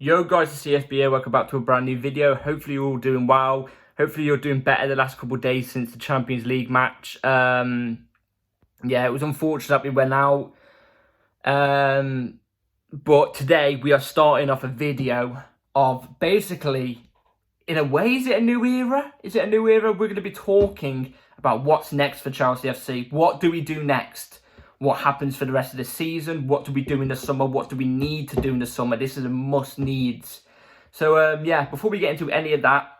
Yo guys, it's CSBA, welcome back to a brand new video. Hopefully you're all doing well. Hopefully you're doing better the last couple of days since the Champions League match. Yeah, it was unfortunate that we went out. But today we are starting off a video of basically, in a way, is it a new era? Is it a new era? We're going to be talking about what's next for Chelsea FC. What do we do next? What happens for the rest of the season? What do we do in the summer? What do we need to do in the summer? This is a must-needs. So, yeah, before we get into any of that,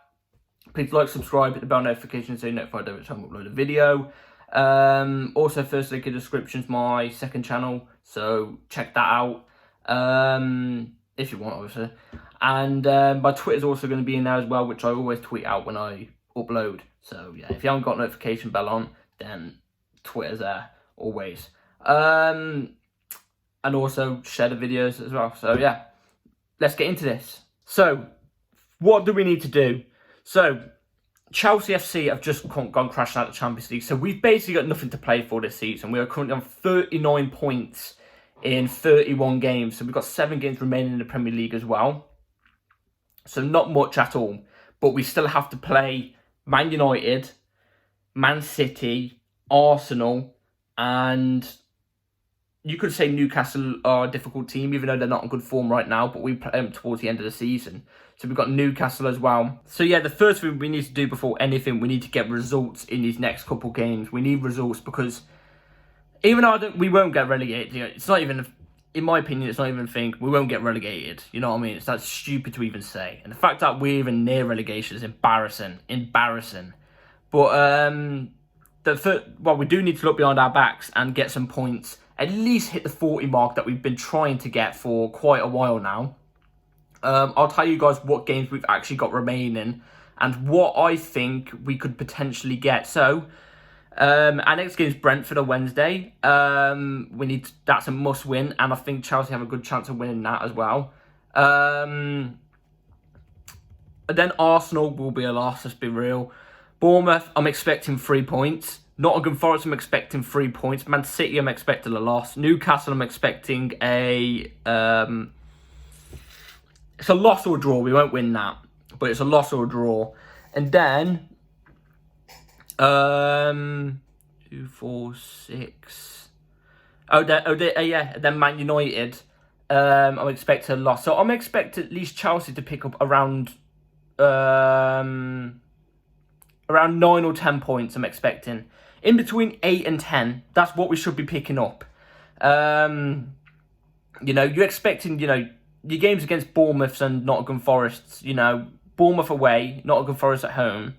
please like, subscribe, hit the bell notification so you're notified every time I upload a video. Also, first link in the description is my second channel, so check that out if you want, obviously. And my Twitter's also going to be in there as well, which I always tweet out when I upload. So, yeah, if you haven't got notification bell on, then Twitter's there, always. And also share the videos as well. So yeah, let's get into this. So what do we need to do? So Chelsea FC have just gone crashing out of the Champions League. So we've basically got nothing to play for this season. We are currently on 39 points in 31 games. So we've got 7 games remaining in the Premier League as well. So not much at all. But we still have to play Man United, Man City, Arsenal, and you could say Newcastle are a difficult team, even though they're not in good form right now, but we play them towards the end of the season. So we've got Newcastle as well. So yeah, the first thing we need to do before anything, we need to get results in these next couple games. We need results because even though we won't get relegated, it's not even, in my opinion, it's not even a thing. We won't get relegated. You know what I mean? It's that stupid to even say. And the fact that we're even near relegation is embarrassing. But we do need to look behind our backs and get some points. At least hit the 40 mark that we've been trying to get for quite a while now. I'll tell you guys what games we've actually got remaining and what I think we could potentially get. So, our next game is Brentford on Wednesday. That's a must win, and I think Chelsea have a good chance of winning that as well. And then Arsenal will be a loss, let's be real. Bournemouth, I'm expecting 3 points. Nottingham Forest, I'm expecting 3 points. Man City, I'm expecting a loss. Newcastle, I'm expecting it's a loss or a draw. We won't win that, but it's a loss or a draw. And then 2, 4, 6. Then Man United, I'm expecting a loss. So I'm expecting at least Chelsea to pick up around 9 or 10 points. I'm expecting in between 8 and 10. That's what we should be picking up. You're expecting, your games against Bournemouth and Nottingham Forest, Bournemouth away, Nottingham Forest at home,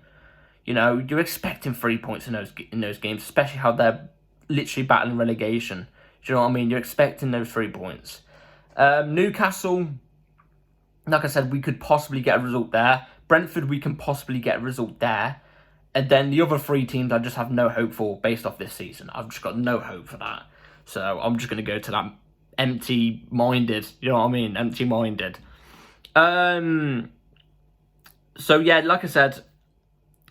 you're expecting 3 points in those games, especially how they're literally battling relegation. Do you know what I mean? You're expecting those 3 points. Newcastle, like I said, we could possibly get a result there. Brentford, we can possibly get a result there. And then the other 3 teams, I just have no hope for based off this season. I've just got no hope for that. So I'm just going to go to that empty-minded. You know what I mean? Empty-minded. So yeah, like I said,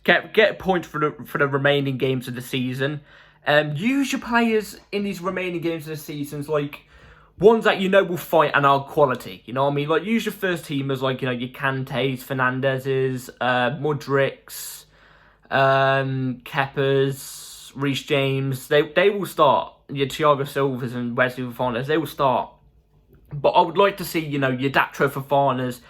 get points for the remaining games of the season. Use your players in these remaining games of the seasons, like ones that will fight and are quality. You know what I mean? Like use your first teamers, like your Kantes, Fernandez's, Mudricks, Keppers, Reece James. They will start. Your Thiago Silvas and Wesley Fofanas, they will start. But I would like to see, your Datro Fofanas.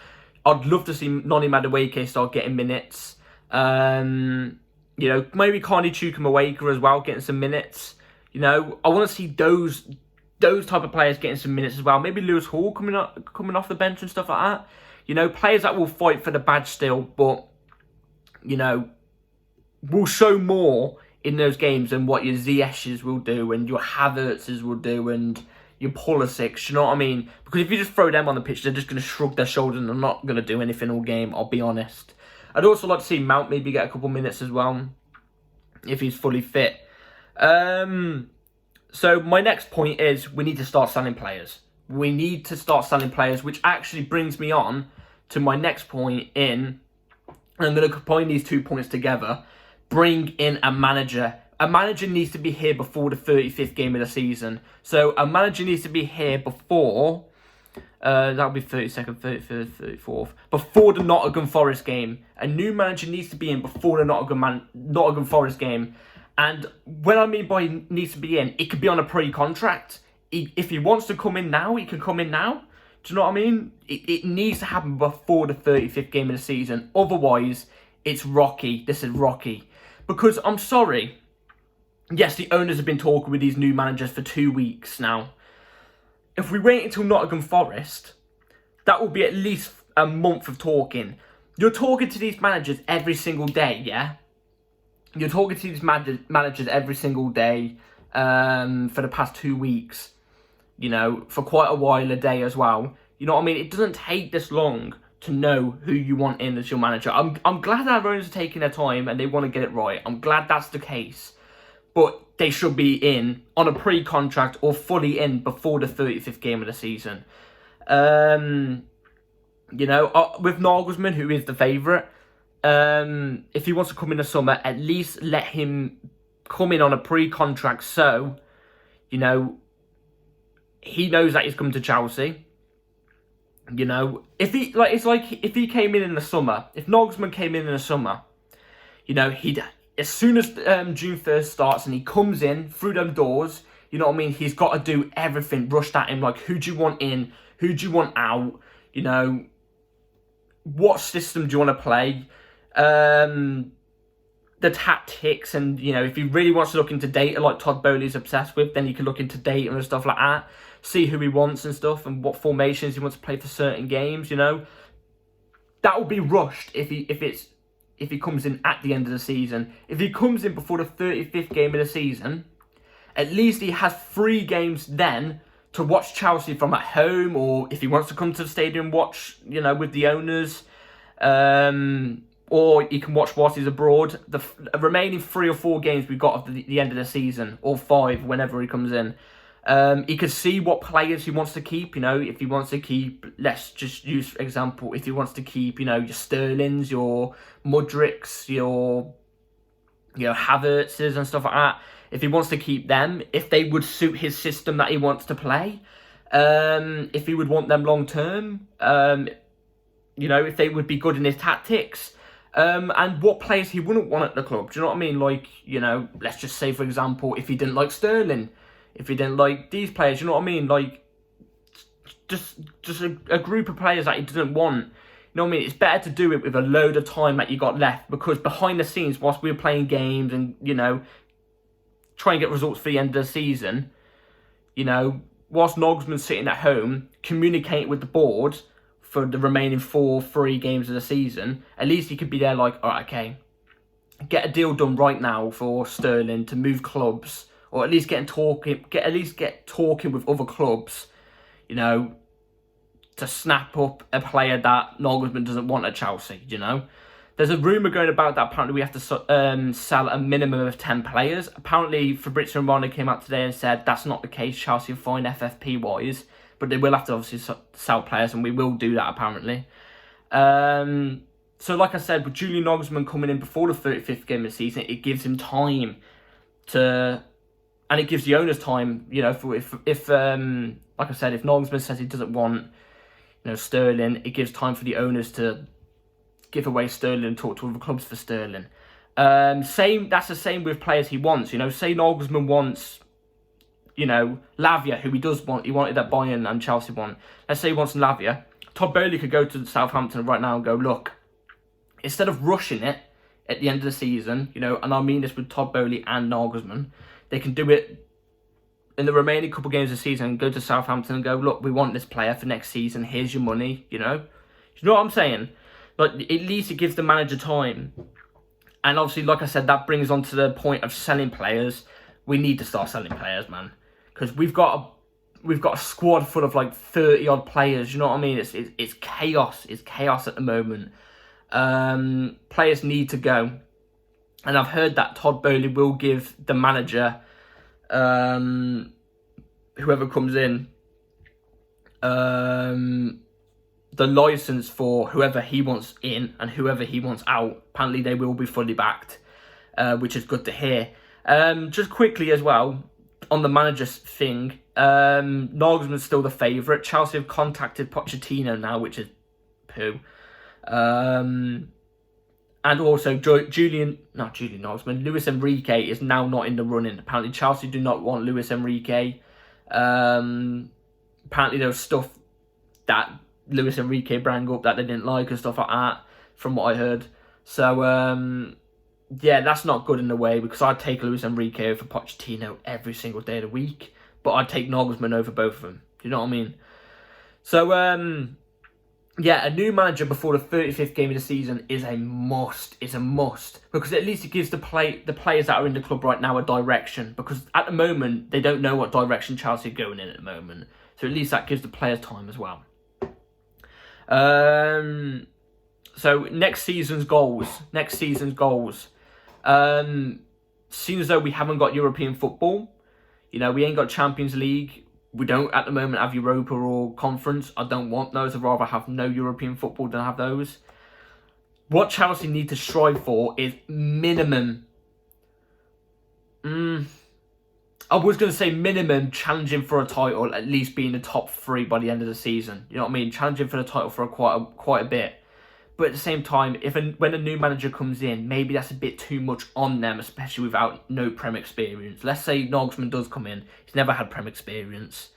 I'd love to see Noni Madueke start getting minutes. Maybe Carney Chukwuemeka as well, getting some minutes. I want to see those type of players getting some minutes as well. Maybe Lewis Hall coming off the bench and stuff like that. Players that will fight for the badge still, but will show more in those games than what your Ziyech's will do and your Havertz's will do and your Pulisic, you know what I mean? Because if you just throw them on the pitch, they're just going to shrug their shoulders and they're not going to do anything all game, I'll be honest. I'd also like to see Mount maybe get a couple minutes as well, if he's fully fit. So my next point is we need to start selling players. We need to start selling players, which actually brings me on to my next point and I'm going to combine these 2 points together. Bring in a manager. A manager needs to be here before the 35th game of the season. So a manager needs to be here before That'll be 32nd, 33rd, 34th. Before the Nottingham Forest game. A new manager needs to be in before the Nottingham Forest game. And when I mean by needs to be in, it could be on a pre-contract. If he wants to come in now, he can come in now. Do you know what I mean? It needs to happen before the 35th game of the season. Otherwise, it's rocky. This is rocky. Because, I'm sorry, yes, the owners have been talking with these new managers for 2 weeks now. If we wait until Nottingham Forest, that will be at least a month of talking. You're talking to these managers every single day, yeah? You're talking to these managers every single day for the past 2 weeks. You know, for quite a while a day as well. You know what I mean? It doesn't take this long to know who you want in as your manager. I'm glad our owners are taking their time and they want to get it right. I'm glad that's the case. But they should be in on a pre-contract or fully in before the 35th game of the season. You know, with Nagelsmann, who is the favourite, if he wants to come in the summer, at least let him come in on a pre-contract so, you know, he knows that he's coming to Chelsea. You know, if he came in the summer, if Nagelsmann came in the summer, you know, as soon as June 1st starts and he comes in through them doors, you know what I mean, he's got to do everything rushed at him, like who do you want in, who do you want out, you know, what system do you want to play, the tactics, and, you know, if he really wants to look into data like Todd Bowley's obsessed with, then you can look into data and stuff like that, see who he wants and stuff, and what formations he wants to play for certain games, you know. That will be rushed if he comes in at the end of the season. If he comes in before the 35th game of the season, at least he has 3 games then to watch Chelsea from at home, or if he wants to come to the stadium, watch, you know, with the owners, or he can watch whilst he's abroad. The remaining 3 or 4 games we've got at the end of the season, or 5 whenever he comes in. He could see what players he wants to keep, you know, if he wants to keep, let's just use for example, if he wants to keep, you know, your Sterlings, your Mudryks, your Havertzes and stuff like that, if he wants to keep them, if they would suit his system that he wants to play, if he would want them long term, you know, if they would be good in his tactics, and what players he wouldn't want at the club, do you know what I mean? Like, you know, let's just say, for example, if he didn't like Sterling, if he didn't like these players, you know what I mean? Like, just a group of players that he doesn't want. You know what I mean? It's better to do it with a load of time that you got left, because behind the scenes, whilst we were playing games and, you know, trying to get results for the end of the season, you know, whilst Nagelsmann's sitting at home, communicating with the board for the remaining 3 games of the season, at least he could be there like, all right, okay, get a deal done right now for Sterling to move clubs, or at least get talking with other clubs, you know, to snap up a player that Nagelsmann doesn't want at Chelsea, you know. There's a rumour going about that apparently we have to sell a minimum of 10 players. Apparently Fabrizio Romano came out today and said that's not the case. Chelsea are fine FFP-wise, but they will have to obviously sell players, and we will do that apparently. So like I said, with Julian Nagelsmann coming in before the 35th game of the season, it gives him time to... And it gives the owners time, you know, if like I said, if Nagelsmann says he doesn't want, you know, Sterling, it gives time for the owners to give away Sterling and talk to other clubs for Sterling. That's the same with players he wants, you know. Say Nagelsmann wants, you know, Lavia, who he does want. He wanted that Bayern and Chelsea one. Let's say he wants Lavia. Todd Bowley could go to Southampton right now and go, look, instead of rushing it at the end of the season, you know, and I mean this with Todd Bowley and Nagelsmann, they can do it in the remaining couple of games of the season and go to Southampton and go, look, we want this player for next season. Here's your money, you know. You know what I'm saying? Like, at least it gives the manager time. And obviously, like I said, that brings on to the point of selling players. We need to start selling players, man. Because we've got a squad full of like 30 odd players. You know what I mean? It's chaos. It's chaos at the moment. Players need to go. And I've heard that Todd Bowley will give the manager, whoever comes in, the license for whoever he wants in and whoever he wants out. Apparently they will be fully backed, which is good to hear. Just quickly as well, on the manager's thing, Nagelsmann's still the favourite. Chelsea have contacted Pochettino now, which is poo. And also Julian Nagelsmann, Luis Enrique is now not in the running. Apparently Chelsea do not want Luis Enrique. Apparently there was stuff that Luis Enrique brought up that they didn't like and stuff like that, from what I heard. So, yeah, that's not good in a way, because I'd take Luis Enrique over Pochettino every single day of the week, but I'd take Nagelsmann over both of them. Do you know what I mean? So, yeah, a new manager before the 35th game of the season is a must. It's a must, because at least it gives the players that are in the club right now a direction, because at the moment they don't know what direction Chelsea are going in at the moment. So at least that gives the players time as well. So next season's goals. Seems as though we haven't got European football. You know, we ain't got Champions League. We don't at the moment have Europa or Conference. I don't want those. I'd rather have no European football than have those. What Chelsea need to strive for is minimum. I was going to say minimum challenging for a title, at least being the top 3 by the end of the season. You know what I mean? Challenging for the title for quite a bit. But at the same time, when a new manager comes in, maybe that's a bit too much on them, especially without no Prem experience. Let's say Nagelsmann does come in. He's never had Prem experience.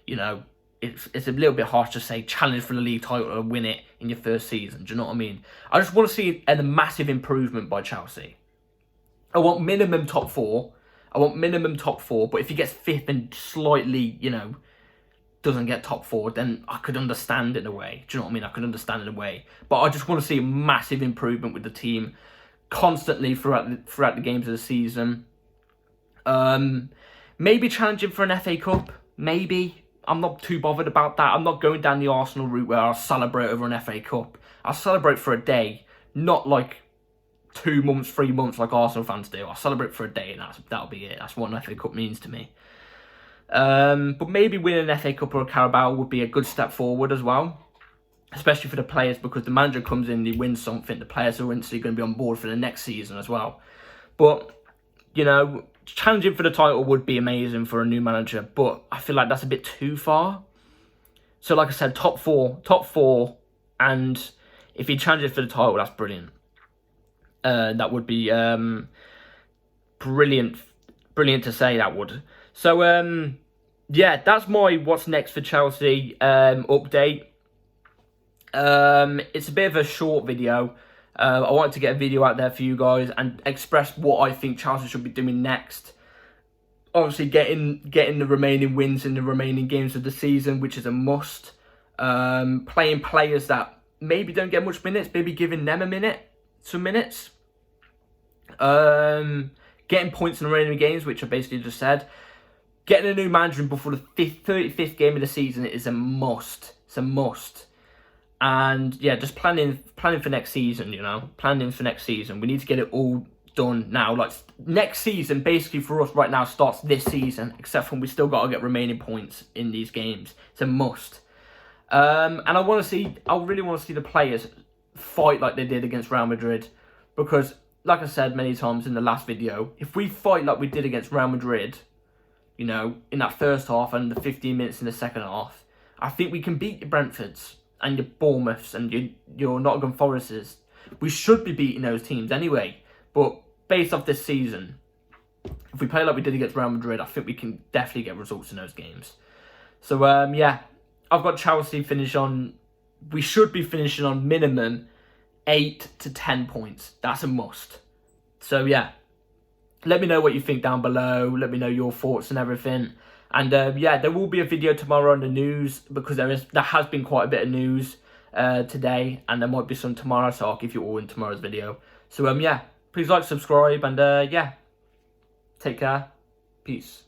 You know, it's a little bit harsh to say challenge for the league title and win it in your first season. Do you know what I mean? I just want to see a massive improvement by Chelsea. I want minimum top 4. But if he gets 5th and slightly, you know, doesn't get top 4, then I could understand in a way. Do you know what I mean? I could understand in a way. But I just want to see a massive improvement with the team constantly throughout the games of the season. Maybe challenging for an FA Cup. Maybe. I'm not too bothered about that. I'm not going down the Arsenal route where I'll celebrate over an FA Cup. I'll celebrate for a day, not like 2 months, 3 months like Arsenal fans do. I'll celebrate for a day and that'll be it. That's what an FA Cup means to me. But maybe winning an FA Cup or a Carabao would be a good step forward as well, especially for the players, because the manager comes in, he wins something, the players are instantly going to be on board for the next season as well. But, you know, challenging for the title would be amazing for a new manager, but I feel like that's a bit too far. So like I said, top four, and if he challenges for the title, that's brilliant. That would be brilliant to say, that would. So, yeah, that's my what's next for Chelsea update. It's a bit of a short video. I wanted to get a video out there for you guys and express what I think Chelsea should be doing next. Obviously, getting the remaining wins in the remaining games of the season, which is a must. Playing players that maybe don't get much minutes, maybe giving them some minutes. Getting points in the remaining games, which I basically just said. Getting a new manager in before the 35th game of the season is a must. It's a must. And yeah, just planning for next season, you know. Planning for next season. We need to get it all done now. Like, next season, basically for us right now, starts this season, except for we still got to get remaining points in these games. It's a must. And I really want to see the players fight like they did against Real Madrid. Because, like I said many times in the last video, if we fight like we did against Real Madrid, you know, in that first half and the 15 minutes in the second half, I think we can beat the Brentfords and your Bournemouths and your Nottingham Forests. We should be beating those teams anyway. But based off this season, if we play like we did against Real Madrid, I think we can definitely get results in those games. So, yeah, I've got Chelsea we should be finishing on minimum 8 to 10 points. That's a must. So, yeah. Let me know what you think down below. Let me know your thoughts and everything. And yeah, there will be a video tomorrow on the news, because there has been quite a bit of news today, and there might be some tomorrow, so I'll give you all in tomorrow's video. So yeah, please like, subscribe, and yeah, take care. Peace.